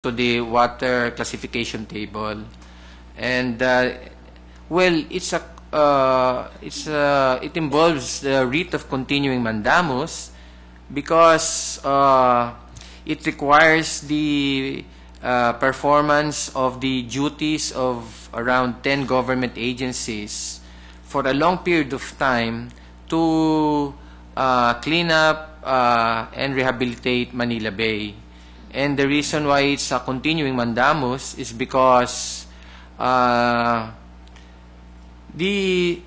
to the water classification table. And well, it involves the writ of continuing mandamus because it requires the performance of the duties of around 10 government agencies for a long period of time to clean up and rehabilitate Manila Bay. And the reason why it's a continuing mandamus is because the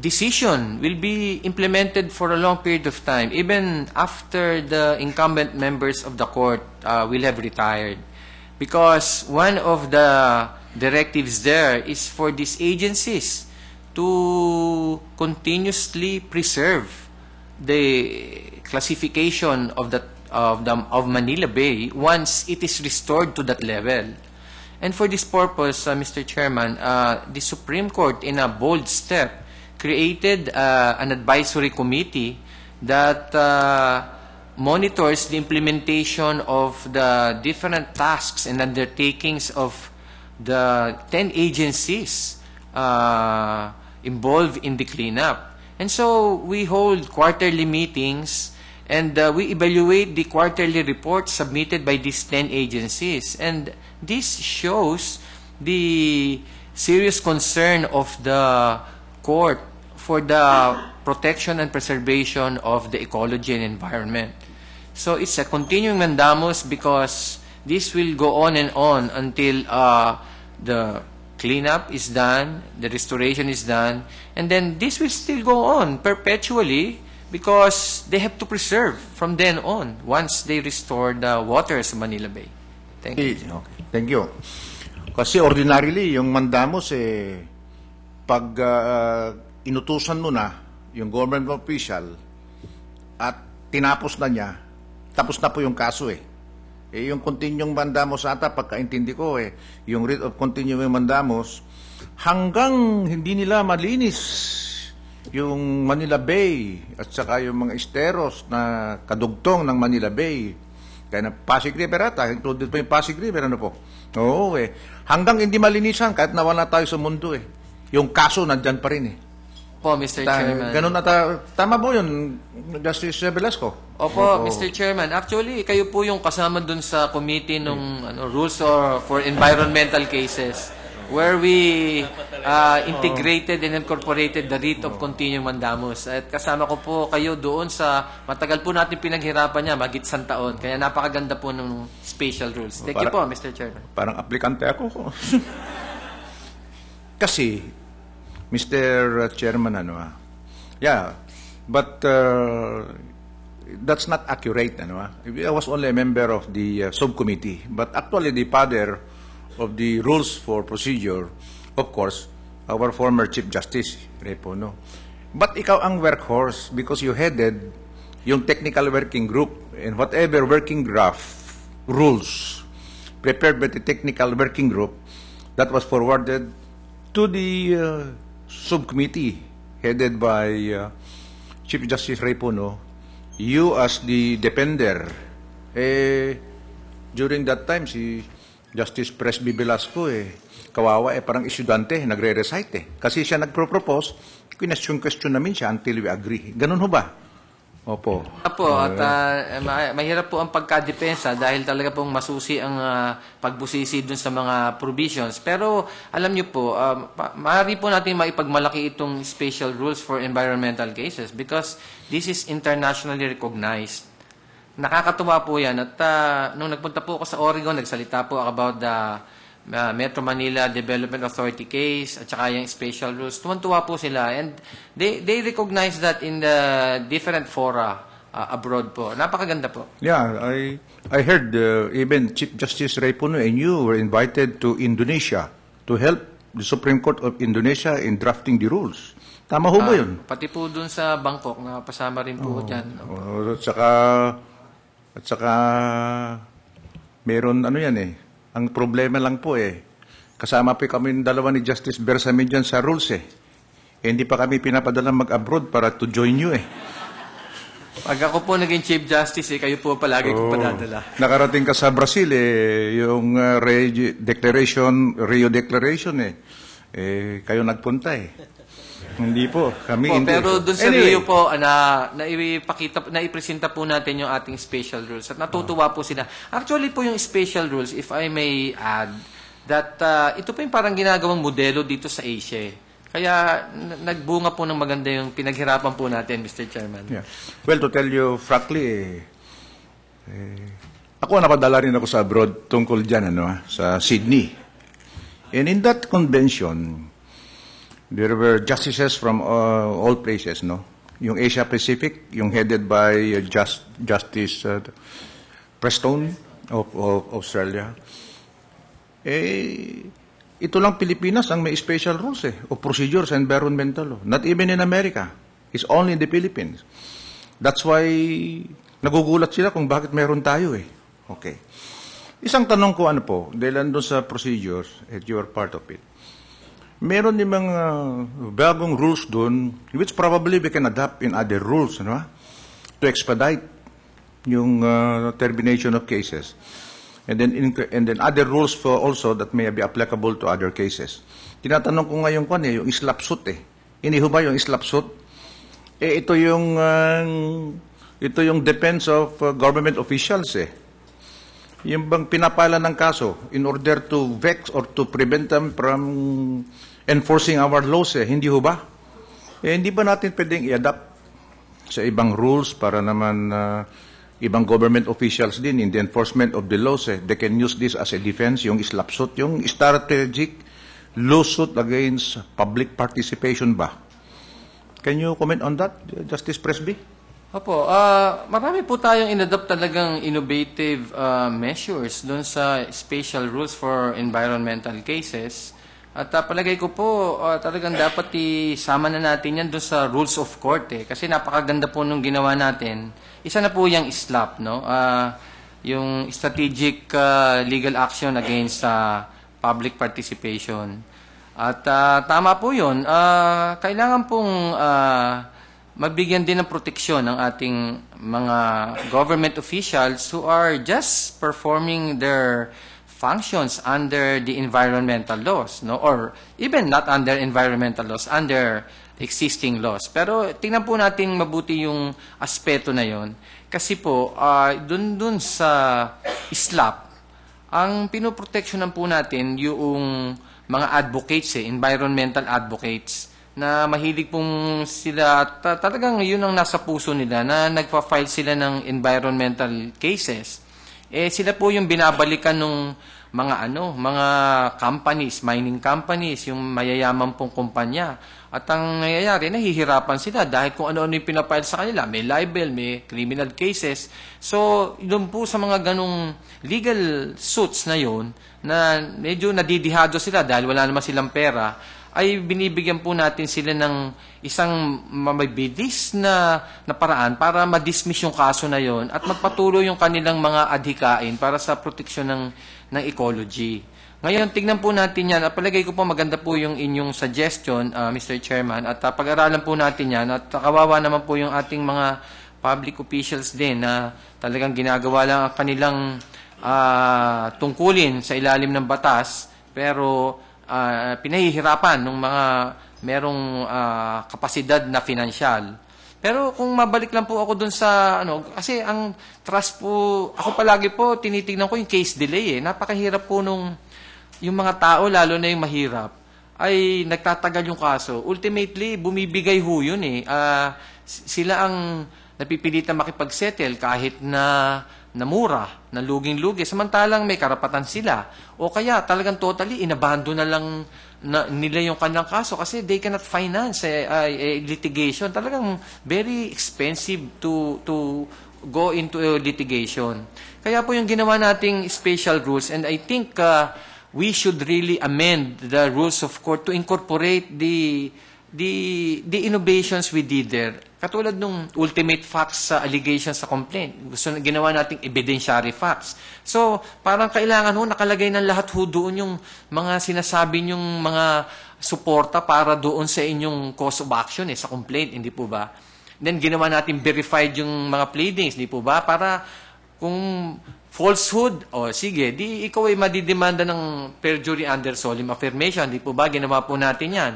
decision will be implemented for a long period of time, even after the incumbent members of the court will have retired. Because one of the directives there is for these agencies to continuously preserve the classification of Manila Bay once it is restored to that level. And for this purpose, Mr. Chairman, the Supreme Court, in a bold step, created an advisory committee that monitors the implementation of the different tasks and undertakings of the 10 agencies involved in the cleanup. And so we hold quarterly meetings and we evaluate the quarterly reports submitted by these 10 agencies. And this shows the serious concern of the court for the protection and preservation of the ecology and environment. So it's a continuing mandamus because this will go on and on until the cleanup is done, the restoration is done, and then this will still go on perpetually because they have to preserve from then on once they restore the waters of Manila Bay. Thank you. Okay. Thank you. Kasi ordinarily, yung mandamus, pag inutusan mo na yung government official at tinapos na niya, tapos na po yung kaso yung continuing mandamus ata, pagkaintindi ko yung writ of continuing mandamus, hanggang hindi nila malinis yung Manila Bay at saka yung mga esteros na kadugtong ng Manila Bay. Kaya na Pasig River ata, included pa yung Pasig River, ano po? Oo hanggang hindi malinisan, kahit nawala tayo sa mundo yung kaso nandyan pa rin Opo, Mr. Chairman. Ganun tama po yun, Justice Velasco? Opo, Mr. Chairman. Actually, kayo po yung kasama dun sa committee ng rules for environmental cases where we integrated and incorporated the writ of continuing mandamus. At kasama ko po kayo doon sa matagal po natin pinaghirapan niya, magit isang taon. Kaya napakaganda po ng special rules. Thank you po, Mr. Chairman. Parang aplikante ako. Kasi, Mr. Chairman, yeah, but that's not accurate, I was only a member of the subcommittee, but actually the father of the rules for procedure, of course, our former Chief Justice, Repo, But ikaw ang workhorse because you headed yung technical working group and whatever working draft rules prepared by the technical working group that was forwarded to the subcommittee headed by Chief Justice Repo, you as the defender, during that time, si Justice Presby Velasco, kawawa, parang estudyante, nagre-recite Kasi siya nagpro-propose, question namin siya until we agree. Ganun ho ba? Opo. Opo, at mahirap po ang pagkadepensa dahil talaga pong masusi ang pagbusisi dun sa mga provisions. Pero alam niyo po, maaari po natin maipagmalaki itong special rules for environmental cases because this is internationally recognized. Nakakatuwa po yan. At nung nagpunta po ako sa Oregon, nagsalita po about the Metro Manila Development Authority case at saka yung special rules. Tuwan-tuwa po sila. And they recognize that in the different fora abroad po. Napakaganda po. Yeah, I heard even Chief Justice Repono and you were invited to Indonesia to help the Supreme Court of Indonesia in drafting the rules. Tama ho ba yun? Pati po dun sa Bangkok, napasama rin po dyan. At saka, meron yan Ang problema lang po kasama pa kami dalawa ni Justice Bersamin dyan sa rules hindi pa kami pinapadala mag-abroad para to join you Pag ako po naging Chief Justice, kayo po palagi ko padadala. Nakarating ka sa Brazil, yung Rio Declaration, kayo nagpunta Hindi po, kami hindi. Pero dun sa Rio po, naipresenta po natin yung ating special rules at natutuwa po sila. Actually po yung special rules, if I may add, that ito po yung parang ginagawang modelo dito sa Asia. Kaya nagbunga po ng maganda yung pinaghirapan po natin, Mr. Chairman. Yeah. Well, to tell you frankly, ako napadala rin ako sa abroad tungkol dyan, sa Sydney. And in that convention, there were justices from all places, no? Yung Asia Pacific, yung headed by Justice Preston of Australia. Ito lang Pilipinas ang may special rules of procedures and environmental law. Not even in America. It's only in the Philippines. That's why nagugulat sila kung bakit meron tayo Okay. Isang tanong ko dahil andun sa procedures, and you are part of it. Meron yung mga bagong rules doon, which probably we can adapt in other rules, to expedite yung termination of cases. And then other rules for also that may be applicable to other cases. Tinatanong ko ngayon yung islap suit Iniho ba yung islap suit? Ito yung defense of government officials Yung bang pinapala ng kaso in order to vex or to prevent them from enforcing our laws Hindi ho ba? Hindi ba natin pwedeng i-adapt sa ibang rules para naman ibang government officials din in the enforcement of the laws they can use this as a defense, yung islap suit, yung strategic lawsuit against public participation ba? Can you comment on that, Justice Presby? Opo, marami po tayong inadopt talagang innovative measures doon sa special rules for environmental cases. At palagay ko po, talagang dapat isama na natin yan doon sa rules of court kasi napakaganda po nung ginawa natin. Isa na po yung SLAP, no? Yung Strategic Legal Action Against Public Participation. At tama po yun. Kailangan pong mabigyan din ng proteksyon ng ating mga government officials who are just performing their functions under the environmental laws, no? Or even not under environmental laws, under existing laws. Pero tingnan po natin mabuti yung aspeto na yon. Kasi po, dun sa SLAP, ang pinoproteksyonan po natin yung mga advocates, environmental advocates, na mahilig pong sila, talagang yun ang nasa puso nila, na nagpa-file sila ng environmental cases. Sila po yung binabalikan ng mga companies, mining companies, yung mayayaman pong kumpanya. At ang nangyayari, nahihirapan sila dahil kung ano-ano yung pinapile sa kanila. May libel, may criminal cases. So, doon po sa mga ganong legal suits na yun, na medyo nadidihado sila dahil wala naman silang pera, ay binibigyan po natin sila ng isang mabilis na paraan para ma-dismiss yung kaso na yon at magpatuloy yung kanilang mga adhikain para sa proteksyon ng ecology. Ngayon, tignan po natin yan. Palagay ko po maganda po yung inyong suggestion, Mr. Chairman, at pag-aralan po natin yan. At kawawa naman po yung ating mga public officials din na talagang ginagawa lang ang kanilang tungkulin sa ilalim ng batas, pero pinahihirapan ng mga merong kapasidad na finansyal. Pero kung mabalik lang po ako dun sa kasi ang trust po, ako palagi po tinitingnan ko yung case delay Napakahirap po yung mga tao, lalo na yung mahirap, ay nagtatagal yung kaso. Ultimately, bumibigay ho yun sila ang napipilitan makipagsettle kahit na mura, na luging-lugi. Samantalang may karapatan sila. O kaya talagang totally inabandon na lang nila yung kanilang kaso kasi they cannot finance litigation. Talagang very expensive to go into litigation. Kaya po yung ginawa nating special rules, and I think we should really amend the rules of court to incorporate the innovations we did there. Katulad nung ultimate facts sa allegations sa complaint. Ginawa nating evidentiary facts. So, parang kailangan nakalagay ng lahat doon yung mga sinasabi nyong mga suporta para doon sa inyong cause of action sa complaint, hindi po ba? Then ginawa natin verified yung mga pleadings, di po ba? Para kung falsehood, o sige, di ikaw ay madidemanda ng perjury under solemn affirmation, di po ba? Ginawa po natin yan.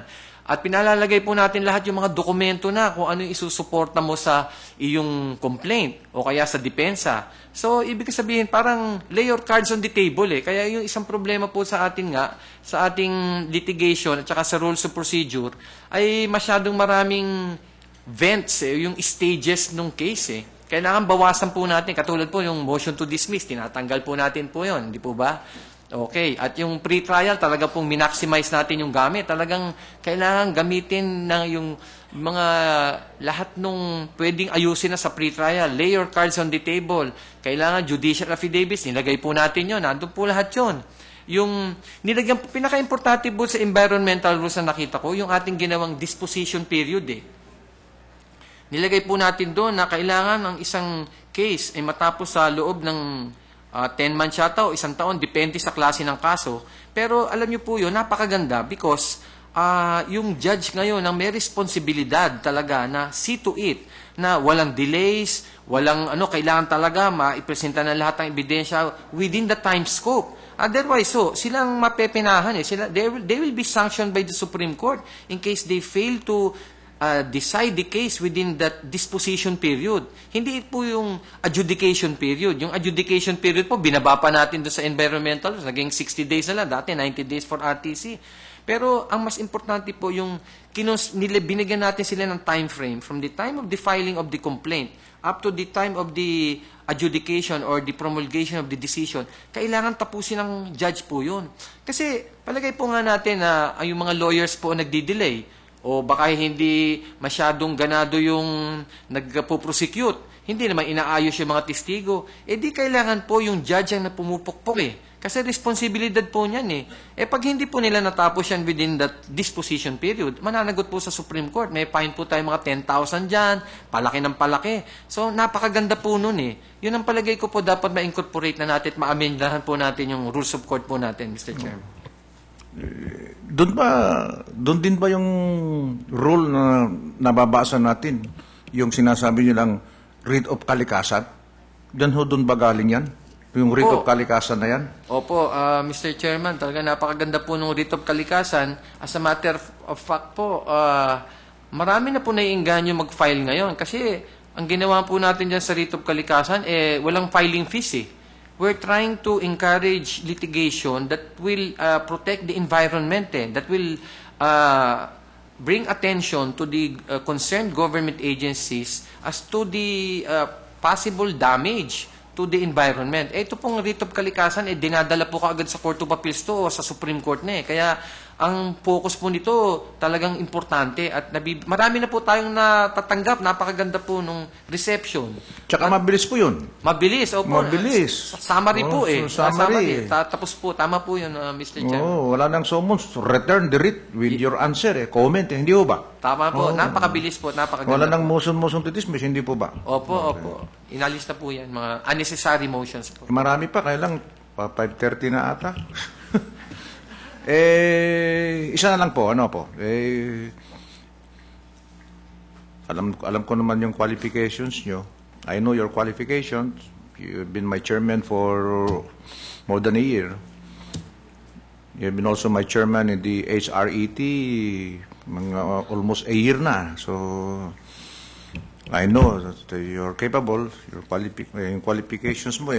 At pinalalagay po natin lahat yung mga dokumento na kung ano yung isusuporta mo sa iyong complaint o kaya sa depensa. So, ibig sabihin, parang lay your cards on the table eh. Kaya yung isang problema po sa atin nga, sa ating litigation at saka sa rules of procedure, ay masyadong maraming vents eh, yung stages ng case eh. Kailangan bawasan po natin, katulad po yung motion to dismiss, tinatanggal po natin po yun, di po ba? Okay, at yung pre-trial, talaga pong minaximize natin yung gamit. Talagang kailangan gamitin ng yung mga lahat nung pwedeng ayusin na sa pre-trial. Lay your cards on the table. Kailangan judicial affidavits, nilagay po natin yun. Nandun po lahat yun. Yung nilagyan po, pinaka-importante po sa environmental rules na nakita ko, yung ating ginawang disposition period eh. Nilagay po natin doon na kailangan ng isang case ay matapos sa loob ng 10 months yata o isang taon, depende sa klase ng kaso. Pero alam niyo po yun, napakaganda because yung judge ngayon ang may responsibilidad talaga na see to it na walang delays, walang kailangan talaga maipresenta na lahat ng ebidensya within the time scope. Otherwise, silang mapepinahan eh. They will be sanctioned by the Supreme Court in case they fail to decide the case within that disposition period. Hindi po yung adjudication period. Yung adjudication period po, binaba pa natin doon sa environmental, naging 60 days na lang, dati 90 days for RTC. Pero ang mas importante po yung binigyan natin sila ng time frame from the time of the filing of the complaint up to the time of the adjudication or the promulgation of the decision. Kailangan tapusin ng judge po yun. Kasi palagay po nga natin na yung mga lawyers po nagdi-delay o baka hindi masyadong ganado yung nagpo-prosecute. Hindi naman inaayos yung mga testigo. Di kailangan po yung judge ang napumupukpok eh. Kasi responsibilidad po niyan eh. Pag hindi po nila natapos yan within that disposition period, mananagot po sa Supreme Court. May fine po tayo mga 10,000 dyan, palaki ng palaki. So, napakaganda po nun eh. Yun ang palagay ko po dapat ma-incorporate na natin at ma-amendahan po natin yung rules of court po natin, Mr. Chairman. Doon din ba yung rule na nababasa natin, yung sinasabi nyo lang writ of kalikasan? Doon ba galing yan? Yung writ of kalikasan na yan? Opo, Mr. Chairman, talaga napakaganda po ng writ of kalikasan. As a matter of fact po, marami na po naiinganyo mag-file ngayon kasi ang ginawa po natin dyan sa writ of kalikasan, walang filing fees eh. We're trying to encourage litigation that will protect the environment, that will bring attention to the concerned government agencies as to the possible damage to the environment. Ito pong writ of kalikasan, dinadala po kaagad sa Court of Appeals to o sa Supreme Court na eh. Kaya ang focus po nito talagang importante at marami na po tayong natatanggap. Napakaganda po nung reception. Tsaka mabilis po yun. Mabilis, opo. Mabilis. Summary po eh. Summary. Tapos po, tama po yun, Mr. Chairman. Wala nang summons. Return the writ with your answer. Comment, hindi po ba? Tama po. Napakabilis po. Napakaganda. Wala nang motion to dismiss, hindi po ba? Opo, opo. Inalis na po yan. Mga unnecessary motions po. Marami pa, kaya lang 5:30 na ata. Isa na lang po, alam ko naman yung qualifications nyo. I know your qualifications. You've been my chairman for more than a year. You've been also my chairman in the HRET almost a year na. So, I know that you're capable. Your qualifications mo